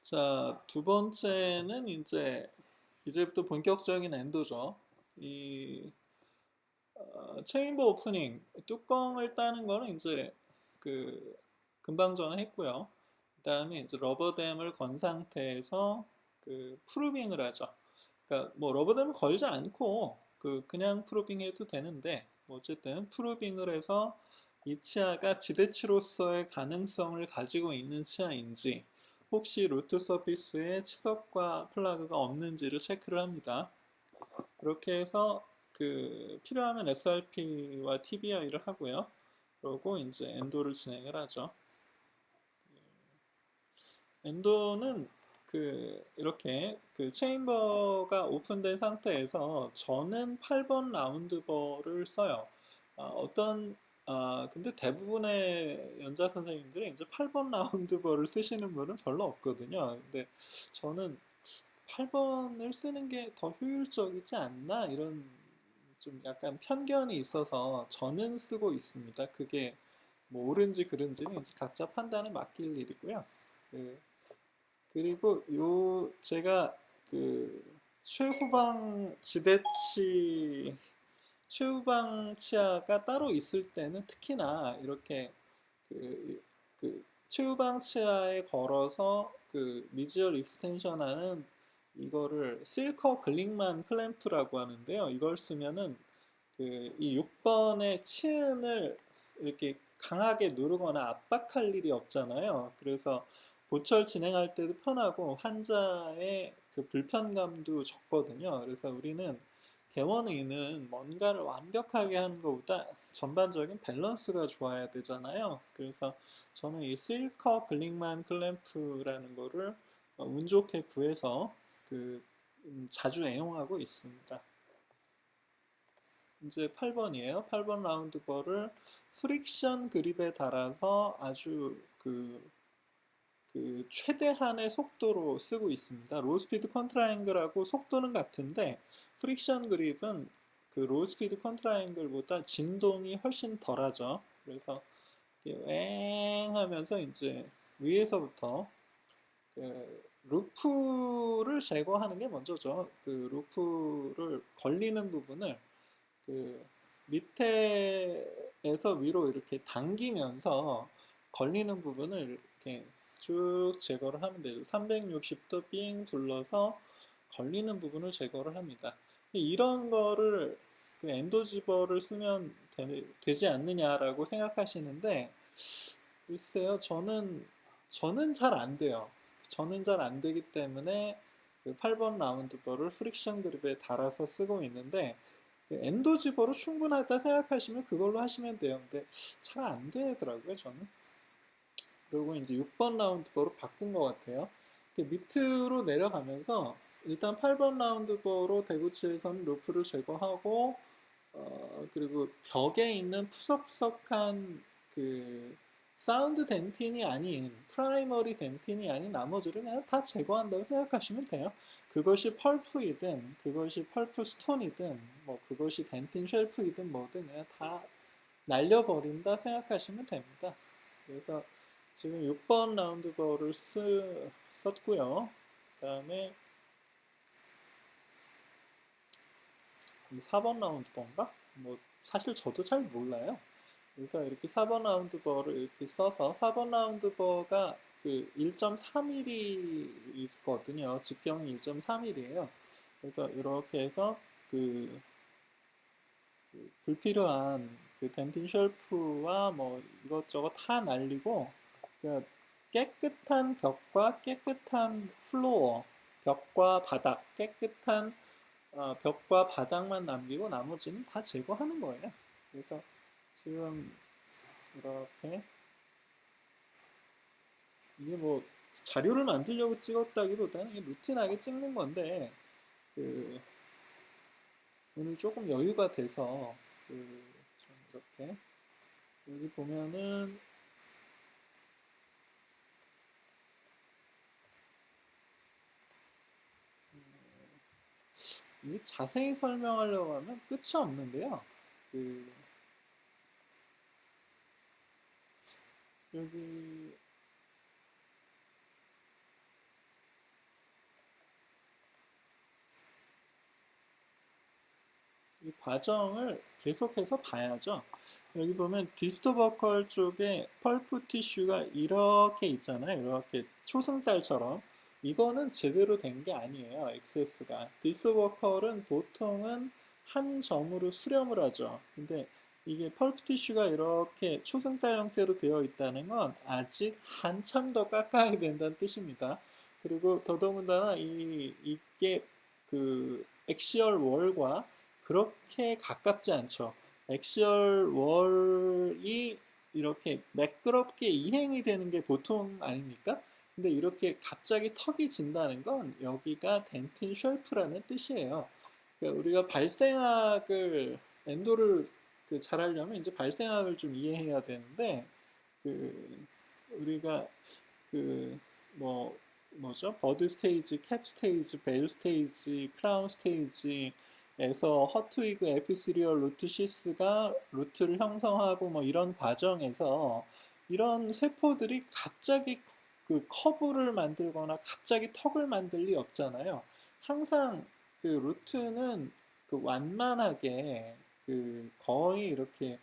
자, 두 번째는 이제부터 본격적인 엔도죠. 이 체인버 오프닝 뚜껑을 따는 거는 그 금방 전에 했고요. 그다음에 이제 러버댐을 건 상태에서 그 프루빙을 하죠. 그러니까 뭐 러버댐을 걸지 않고 그냥 프루빙해도 되는데 뭐 어쨌든 프루빙을 해서 이 치아가 지대치로서의 가능성을 가지고 있는 치아인지 혹시 루트 서피스에 치석과 플라그가 없는지를 체크를 합니다. 그렇게 해서 필요하면 SRP와 TBI를 하고요. 그리고 이제 엔도를 진행을 하죠. 엔도는 이렇게 체인버가 오픈된 상태에서 저는 8번 라운드 벌을 써요. 어떤 근데 대부분의 연자 선생님들이 이제 8번 라운드 벌을 쓰시는 분은 별로 없거든요. 근데 저는 8번을 쓰는 게 더 효율적이지 않나 이런 좀 약간 편견이 있어서 저는 쓰고 있습니다. 그게 뭐 옳은지 그른지는 이제 각자 판단에 맡길 일이고요. 그 그리고 제가 그 최후방 지대치 최후방 치아가 따로 있을 때는 특히나 이렇게 그, 최후방 치아에 걸어서 미지얼 익스텐션 하는 이거를 실커 글링만 클램프라고 하는데요. 이걸 쓰면은 이 6번의 치은을 이렇게 강하게 누르거나 압박할 일이 없잖아요. 그래서 보철 진행할 때도 편하고 환자의 불편감도 적거든요. 그래서 우리는 개원의는 뭔가를 완벽하게 하는 것보다 전반적인 밸런스가 좋아야 되잖아요. 그래서 저는 이 실커 글링만 클램프라는 거를 운 좋게 구해서 자주 애용하고 있습니다. 이제 8번이에요. 8번 라운드 벌을 프릭션 그립에 달아서 아주 최대한의 속도로 쓰고 있습니다. 로스피드 컨트라앵글하고 속도는 같은데 프릭션 그립은 로스피드 컨트라앵글보다 진동이 훨씬 덜하죠. 그래서 왱 하면서 이제 위에서부터 루프를 제거하는 게 먼저죠. 루프를 걸리는 부분을 그 밑에에서 위로 이렇게 당기면서 걸리는 부분을 이렇게 쭉 제거를 하면 되죠. 360도 삥 둘러서 걸리는 부분을 제거를 합니다. 이런 거를 엔도지버를 쓰면 되지 않느냐라고 생각하시는데 글쎄요, 저는 잘 안 돼요. 저는 잘 안 되기 때문에 8번 라운드 버를 프릭션 그립에 달아서 쓰고 있는데 엔도지버로 충분하다 생각하시면 그걸로 하시면 돼요. 근데 잘 안 되더라고요, 저는. 그리고 이제 6번 라운드 버로 바꾼 것 같아요. 밑으로 내려가면서 일단 8번 라운드 버로 대구치에서는 루프를 제거하고 그리고 벽에 있는 푸석푸석한 사운드 덴틴이 아닌 프라이머리 덴틴이 아닌 나머지를 그냥 다 제거한다고 생각하시면 돼요. 그것이 펄프이든 그것이 펄프 스톤이든 뭐 그것이 덴틴 쉘프이든 뭐든 그냥 다 날려버린다 생각하시면 됩니다. 그래서 지금 6번 라운드 버를 썼고요. 그 다음에 4번 라운드 버인가? 뭐 사실 저도 잘 몰라요. 그래서 이렇게 4번 라운드 버를 이렇게 써서 4번 라운드 버가 1.3mm 있거든요. 직경이 1.3mm예요. 그래서 이렇게 해서 그, 불필요한 덴틴 쉘프와 뭐 이것저것 다 날리고 그 깨끗한 벽과 깨끗한 플로어, 벽과 바닥, 깨끗한 벽과 바닥만 남기고 나머지는 다 제거하는 거예요. 그래서 지금 이렇게 이게 뭐 자료를 만들려고 찍었다기보다는 이게 루틴하게 찍는 건데 그 오늘 조금 여유가 돼서 좀 이렇게 여기 보면은 이 자세히 설명하려고 하면 끝이 없는데요. 그 여기 이 과정을 계속해서 봐야죠. 여기 보면 디스토버컬 쪽에 펄프 티슈가 이렇게 있잖아요. 이렇게 초승달처럼. 이거는 제대로 된 게 아니에요. 엑세스가. 디스토버컬은 보통은 한 점으로 수렴을 하죠. 근데 이게 펄프 티슈가 이렇게 초승달 형태로 되어 있다는 건 아직 한참 더 깎아야 된다는 뜻입니다. 그리고 더더군다나 이게 그 엑시얼 월과 그렇게 가깝지 않죠. 엑시얼 월이 이렇게 매끄럽게 이행이 되는 게 보통 아닙니까? 근데 이렇게 갑자기 턱이 진다는 건 여기가 덴틴 쉘프라는 뜻이에요. 그러니까 우리가 발생학을 엔도를 잘하려면 이제 발생학을 좀 이해해야 되는데 그 우리가 그 뭐 뭐죠? 버드 스테이지, 캡 스테이지, 벨 스테이지, 크라운 스테이지에서 허트위그 에피시리얼 루트 시스가 루트를 형성하고 뭐 이런 과정에서 이런 세포들이 갑자기 그 커브를 만들거나 갑자기 턱을 만들 리 없잖아요. 항상 그 루트는 그 완만하게 그 거의 이렇게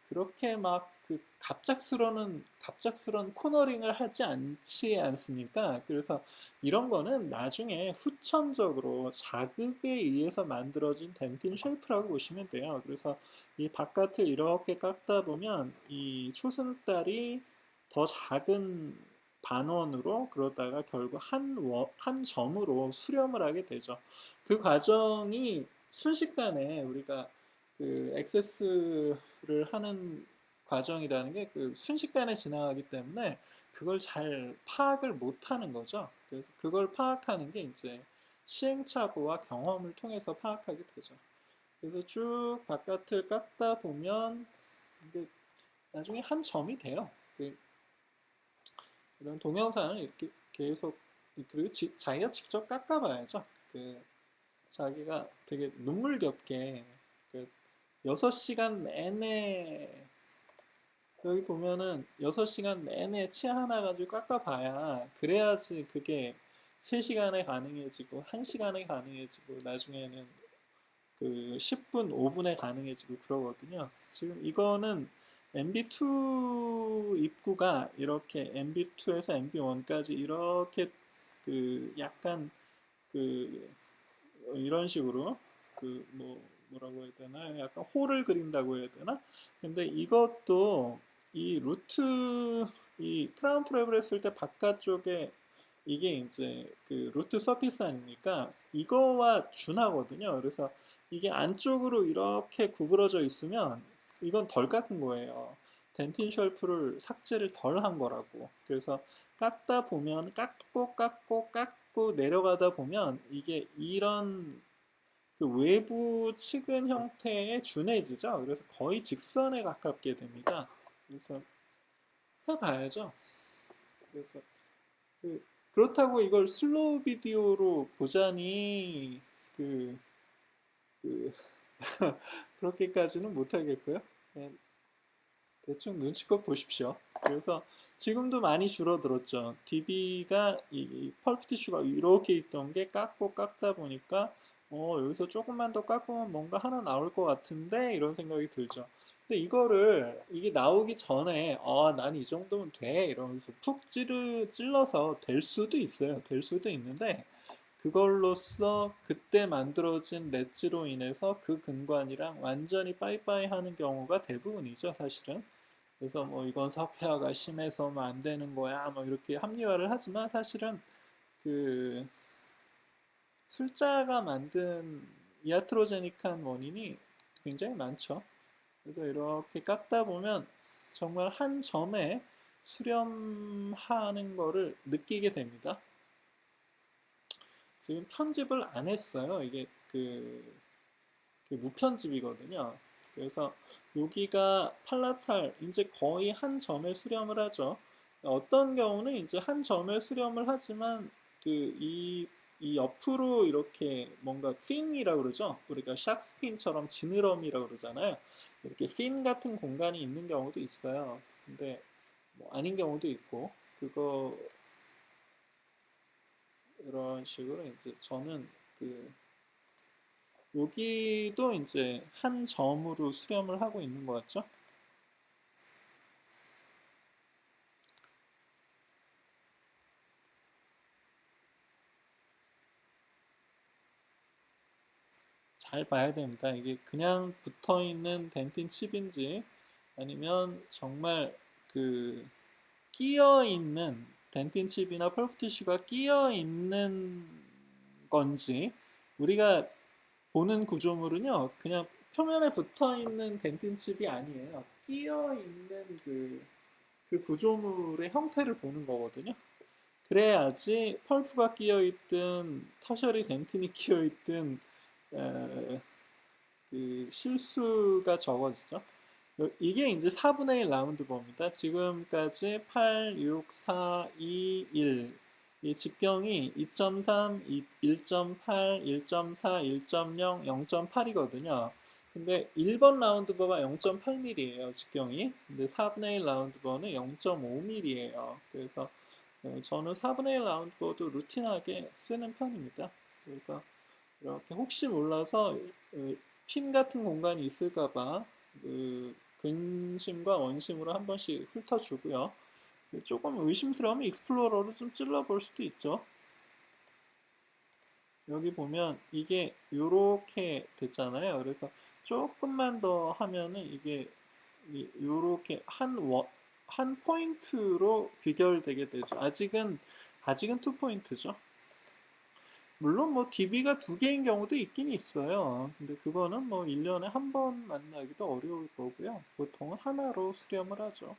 그렇게 막 갑작스런 코너링을 하지 않지 않습니까? 그래서 이런 거는 나중에 후천적으로 자극에 의해서 만들어진 덴틴 쉘프라고 보시면 돼요. 그래서 이 바깥을 이렇게 깎다 보면 이 초승달이 더 작은 반원으로 그러다가 결국 한 점으로 수렴을 하게 되죠. 그 과정이 순식간에 우리가 그 액세스를 하는 과정이라는 게 그 순식간에 지나가기 때문에 그걸 잘 파악을 못 하는 거죠. 그래서 그걸 파악하는 게 이제 시행착오와 경험을 통해서 파악하게 되죠. 그래서 쭉 바깥을 깎다 보면 이게 나중에 한 점이 돼요. 이런 동영상을 이렇게 계속 그리고 자기가 직접 깎아봐야죠. 자기가 되게 눈물겹게 그 6시간 내내 여기 보면은 6시간 내내 치 하나 가지고 깎아봐야 그래야지 그게 3시간에 가능해지고 1시간에 가능해지고 나중에는 그 10분, 5분에 가능해지고 그러거든요. 지금 이거는 MB2 입구가 이렇게 MB2에서 MB1까지 이렇게 그 약간 그 이런 식으로 뭐라고 해야 되나 약간 홀을 그린다고 해야 되나 근데 이것도 이 루트 이 크라운 프랩을 했을 때 바깥쪽에 이게 이제 그 루트 서피스 아닙니까 이거와 준하거든요 그래서 이게 안쪽으로 이렇게 구부러져 있으면 이건 덜 깎은 거예요 덴틴 셜프를 삭제를 덜 한 거라고 그래서 깎다 보면 깎고 내려가다 보면 이게 이런 그 외부 측은 형태의 준해지죠. 그래서 거의 직선에 가깝게 됩니다. 그래서 해봐야죠. 그래서 그렇다고 이걸 슬로우 비디오로 보자니 그, 그 그렇게까지는 못하겠고요. 대충 눈치껏 보십시오. 그래서 지금도 많이 줄어들었죠. DB가 이 펄프 티슈가 이렇게 있던 게 깎고 깎다 보니까 여기서 조금만 더 깎으면 뭔가 하나 나올 것 같은데 이런 생각이 들죠. 근데 이거를 이게 나오기 전에 난 이 정도면 돼 이러면서 푹 찔러서 될 수도 있어요. 될 수도 있는데 그걸로써 그때 만들어진 렛지로 인해서 그 근관이랑 완전히 빠이빠이 하는 경우가 대부분이죠, 사실은. 그래서 뭐 이건 석회화가 심해서 뭐 안 되는 거야, 뭐 이렇게 합리화를 하지만 사실은 그 술자가 만든 이아트로제닉한 원인이 굉장히 많죠. 그래서 이렇게 깎다 보면 정말 한 점에 수렴하는 거를 느끼게 됩니다. 지금 편집을 안 했어요. 이게 무편집이거든요. 그래서 여기가 팔라탈 이제 거의 한 점에 수렴을 하죠. 어떤 경우는 이제 한 점에 수렴을 하지만 이 옆으로 이렇게 뭔가 핀이라고 그러죠. 우리가 샥스핀처럼 지느러미라고 그러잖아요. 이렇게 핀 같은 공간이 있는 경우도 있어요. 근데 뭐 아닌 경우도 있고 그거 이런 식으로 이제 저는 여기도 이제 한 점으로 수렴을 하고 있는 것 같죠? 잘 봐야 됩니다. 이게 그냥 붙어 있는 덴틴 칩인지 아니면 정말 그 끼어 있는 덴틴 칩이나 펄프 티슈가 끼어 있는 건지 우리가 보는 구조물은요 그냥 표면에 붙어 있는 덴틴 칩이 아니에요. 끼어 있는 그 구조물의 형태를 보는 거거든요. 그래야지 펄프가 끼어 있든 터셔리 덴틴이 끼어 있든 그 실수가 적어지죠. 이게 이제 4분의 1 라운드 버입니다. 지금까지 8, 6, 4, 2, 1. 이 직경이 2.3, 1.8, 1.4, 1.0, 0.8이거든요. 근데 1번 라운드 버가 0.8mm예요, 직경이. 근데 4분의 1 라운드 버는 0.5mm예요. 그래서 저는 4분의 1 라운드 버도 루틴하게 쓰는 편입니다. 그래서 이렇게 혹시 몰라서 핀 같은 공간이 있을까봐 그 근심과 원심으로 한 번씩 훑어주고요. 조금 의심스러우면 익스플로러로 좀 찔러볼 수도 있죠. 여기 보면 이게 이렇게 됐잖아요. 그래서 조금만 더 하면은 이게 이렇게 한 포인트로 귀결되게 되죠. 아직은 투 포인트죠. 물론 뭐 DB가 두 개인 경우도 있긴 있어요. 근데 그거는 뭐 1년에 한 번 만나기도 어려울 거고요. 보통은 하나로 수렴을 하죠.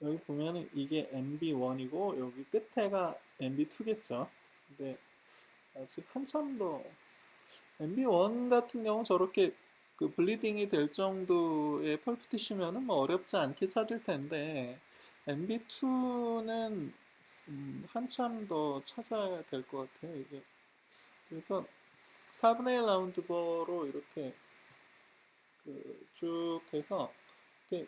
여기 보면은 이게 MB1이고 여기 끝에가 MB2겠죠. 근데 아직 한참 더 MB1 같은 경우 저렇게 그 블리딩이 될 정도의 펄프 티슈면은 뭐 어렵지 않게 찾을 텐데 MB2는 한참 더 찾아야 될 것 같아요. 이게 그래서 4분의 1 라운드 버로 이렇게 쭉 해서 이렇게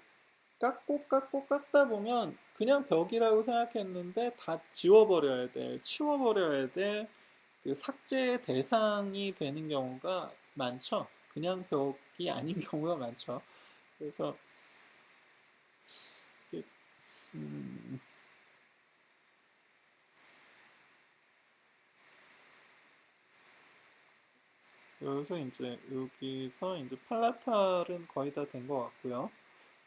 깎고 깎다 보면 그냥 벽이라고 생각했는데 다 치워버려야 될 그 삭제 대상이 되는 경우가 많죠. 그냥 벽이 아닌 경우가 많죠. 그래서 음, 여기서 이제 팔라탈은 거의 다 된 것 같고요.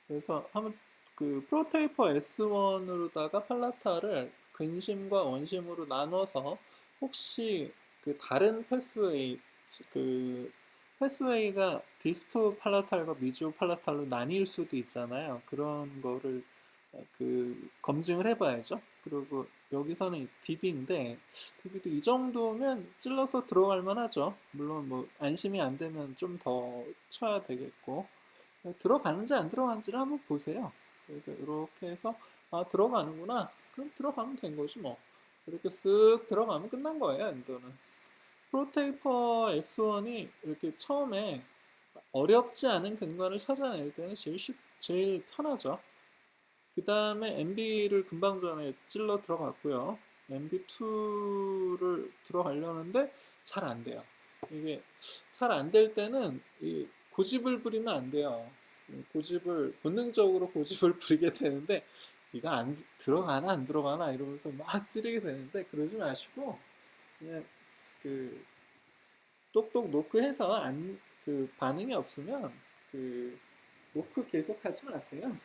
그래서 한번 그 프로테이퍼 S1으로다가 팔라타를 근심과 원심으로 나눠서 혹시 그 다른 그 패스웨이가 디스토 팔라탈과 미지오 팔라탈로 나뉠 수도 있잖아요. 그런 거를 그 검증을 해봐야죠. 그리고 여기서는 DB인데 DB도 이 정도면 찔러서 들어갈 만하죠. 물론 뭐 안심이 안 되면 좀 더 쳐야 되겠고 들어가는지 안 들어가는지를 한번 보세요. 그래서 이렇게 해서 아 들어가는구나. 그럼 들어가면 된 거지 뭐. 이렇게 쓱 들어가면 끝난 거예요. 엔더는. 프로테이퍼 S1이 이렇게 처음에 어렵지 않은 근관을 찾아낼 때는 제일 편하죠. 그 다음에 MB를 금방 전에 찔러 들어갔고요. MB2를 들어가려는데 잘 안 돼요. 이게 잘 안 될 때는 고집을 부리면 안 돼요. 본능적으로 고집을 부리게 되는데 이가 안 들어가나 안 들어가나 이러면서 막 찌르게 되는데 그러지 마시고 그냥 그 똑똑 노크해서 그 반응이 없으면 그 노크 계속 하지 마세요.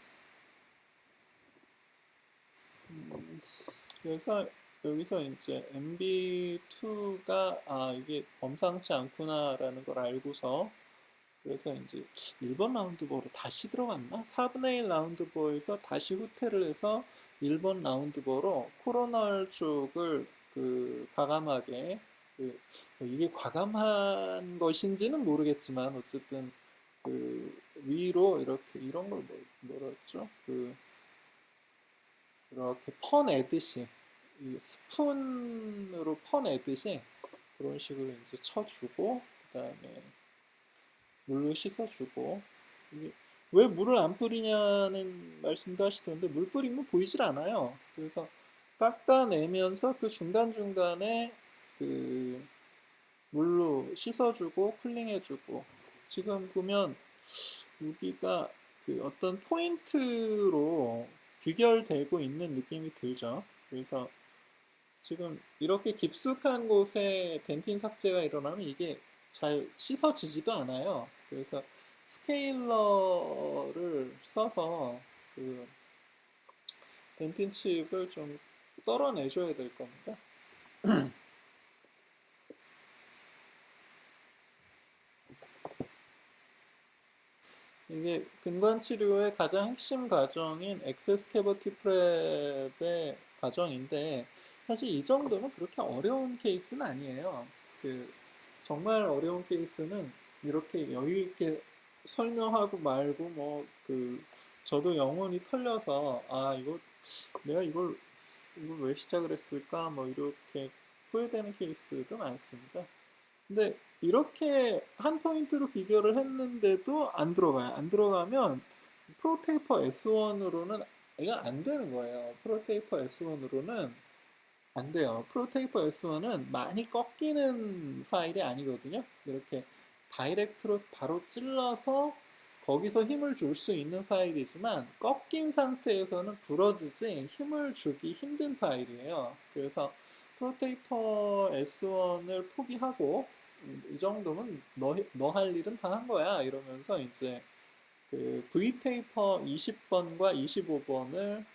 그래서 여기서 이제 MB2가 이게 범상치 않구나라는 걸 알고서 그래서 이제 1번 라운드보로 다시 들어갔나? 4분의 1 라운드보에서 다시 후퇴를 해서 1번 라운드보로 코로널 쪽을 그 과감하게 이게 과감한 것인지는 모르겠지만 어쨌든 그 위로 이렇게 이런 걸 뭐라 했죠? 이렇게 퍼내듯이 스푼으로 퍼내듯이 그런 식으로 이제 쳐주고 그 다음에 물로 씻어주고 이게 왜 물을 안 뿌리냐는 말씀도 하시던데 물 뿌리면 보이질 않아요. 그래서 깎아내면서 그 중간중간에 그 물로 씻어주고 쿨링해주고, 지금 보면 여기가 그 어떤 포인트로 귀결되고 있는 느낌이 들죠. 그래서 지금 이렇게 깊숙한 곳에 덴틴 삭제가 일어나면 이게 잘 씻어지지도 않아요. 그래서 스케일러를 써서 그 덴틴 칩을 좀 떨어내줘야 될 겁니다. 이게 근관 치료의 가장 핵심 과정인 액세스 캐버티 프랩의 과정인데, 사실 이 정도는 그렇게 어려운 케이스는 아니에요. 그 정말 어려운 케이스는 이렇게 여유 있게 설명하고 말고 뭐 그 저도 영혼이 털려서 이거 내가 이걸 왜 시작을 했을까 뭐 이렇게 후회되는 케이스도 많습니다. 근데 이렇게 한 포인트로 비교를 했는데도 안 들어가요. 안 들어가면 프로테이퍼 S1으로는 이건 안 되는 거예요. 프로테이퍼 S1으로는 안 돼요. 프로테이퍼 S1은 많이 꺾이는 파일이 아니거든요. 이렇게 다이렉트로 바로 찔러서 거기서 힘을 줄 수 있는 파일이지만, 꺾인 상태에서는 부러지지 힘을 주기 힘든 파일이에요. 그래서 프로테이퍼 S1을 포기하고 이 정도면 너 할 일은 다 한 거야 이러면서 이제 그 V테이퍼 20번과 25번을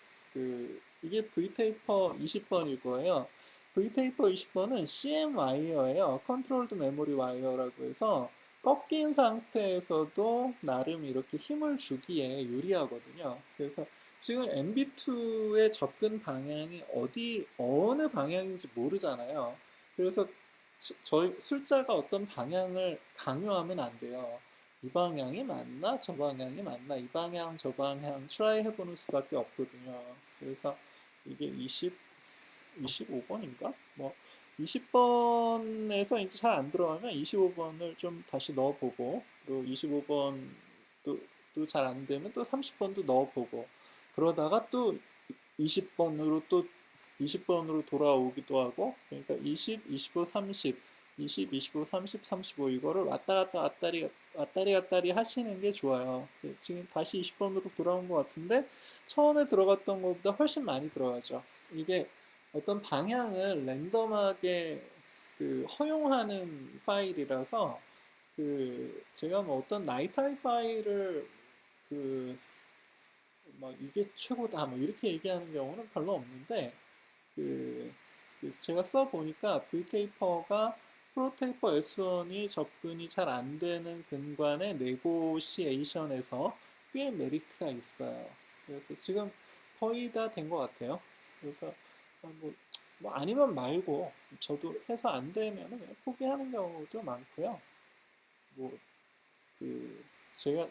이게 V테이퍼 20번일 거예요. V테이퍼 20번은 CM 와이어예요. 컨트롤드 메모리 와이어라고 해서 꺾인 상태에서도 나름 이렇게 힘을 주기에 유리하거든요. 그래서 지금 MB2의 접근 방향이 어느 방향인지 모르잖아요. 그래서 저희 숫자가 어떤 방향을 강요하면 안 돼요. 이 방향이 맞나? 저 방향이 맞나? 이 방향, 저 방향 트라이 해보는 수밖에 없거든요. 그래서 이게 25번인가? 뭐 20번에서 이제 잘 안 들어가면 25번을 좀 다시 넣어보고, 그리고 25번 또 잘 안 되면 또 30번도 넣어보고, 그러다가 또 20번으로 돌아오기도 하고, 그러니까 20, 25, 30, 20, 25, 30, 35 이거를 왔다 갔다 왔다리 갔다리 하시는 게 좋아요. 지금 다시 20번으로 돌아온 것 같은데 처음에 들어갔던 것보다 훨씬 많이 들어가죠. 이게 어떤 방향을 랜덤하게 허용하는 파일이라서, 제가 뭐 어떤 나이타이 파일을 그 막 이게 최고다 뭐 이렇게 얘기하는 경우는 별로 없는데, 그, 제가 써보니까 V테이퍼가 프로테이퍼 S1이 접근이 잘 안 되는 근관의 네고시에이션에서 꽤 메리트가 있어요. 그래서 지금 거의 다 된 것 같아요. 그래서 뭐 아니면 말고, 저도 해서 안 되면 그냥 포기하는 경우도 많고요. 뭐 제가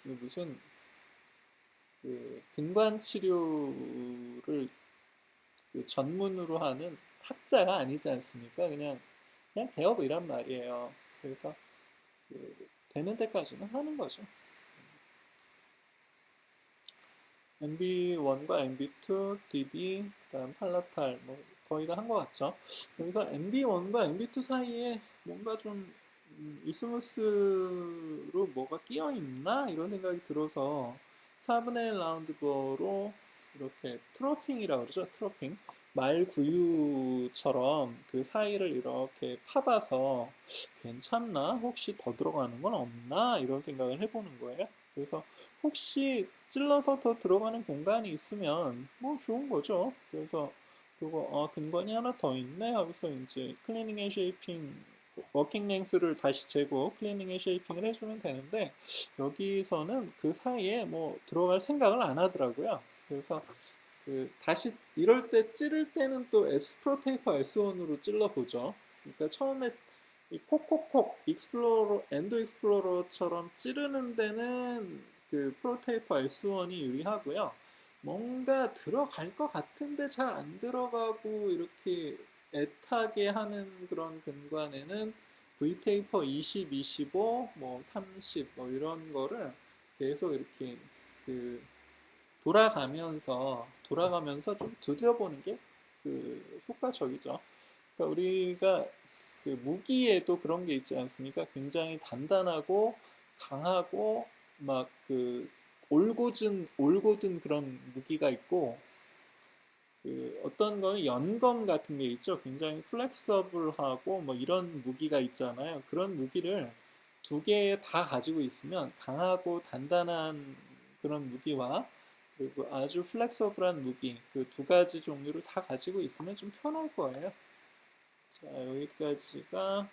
무슨 근관 치료를 전문으로 하는 학자가 아니지 않습니까? 그냥 개업이란 말이에요. 그래서 되는 데까지는 하는 거죠. MB1과 MB2, DB, 그다음 팔라탈 뭐 거의 다 한 것 같죠. 그래서 MB1과 MB2 사이에 뭔가 좀 이스무스로 뭐가 끼어 있나 이런 생각이 들어서 4분의 1 라운드버로 이렇게 트로핑이라고 그러죠. 트로핑. 말구유처럼 그 사이를 이렇게 파봐서 괜찮나? 혹시 더 들어가는 건 없나? 이런 생각을 해보는 거예요. 그래서 혹시 찔러서 더 들어가는 공간이 있으면 뭐 좋은 거죠. 그래서 그거 근관이 하나 더 있네 하고서 이제 클리닝 앤 쉐이핑 워킹 랭스를 다시 재고 클리닝 앤 쉐이핑을 해주면 되는데, 여기서는 그 사이에 뭐 들어갈 생각을 안 하더라고요. 그래서 다시 이럴 때 찌를 때는 또 S프로테이퍼 S1으로 찔러보죠. 그러니까 처음에 이 콕콕콕 익스플로러 엔도 익스플로러처럼 찌르는 데는 프로테이퍼 S1이 유리하고요. 뭔가 들어갈 것 같은데 잘 안 들어가고 이렇게 애타게 하는 그런 근관에는 V테이퍼 20, 25, 뭐 30, 뭐 이런 거를 계속 이렇게 그 돌아가면서 좀 두드려보는 게 효과적이죠. 그러니까 우리가 그 무기에도 그런 게 있지 않습니까? 굉장히 단단하고 강하고 막 올곧은 그런 무기가 있고, 어떤 거는 연검 같은 게 있죠. 굉장히 플렉서블하고 뭐 이런 무기가 있잖아요. 그런 무기를 두 개 다 가지고 있으면 강하고 단단한 그런 무기와 그리고 아주 플렉서블한 무기, 그 두 가지 종류를 다 가지고 있으면 좀 편할 거예요. 자, 여기까지가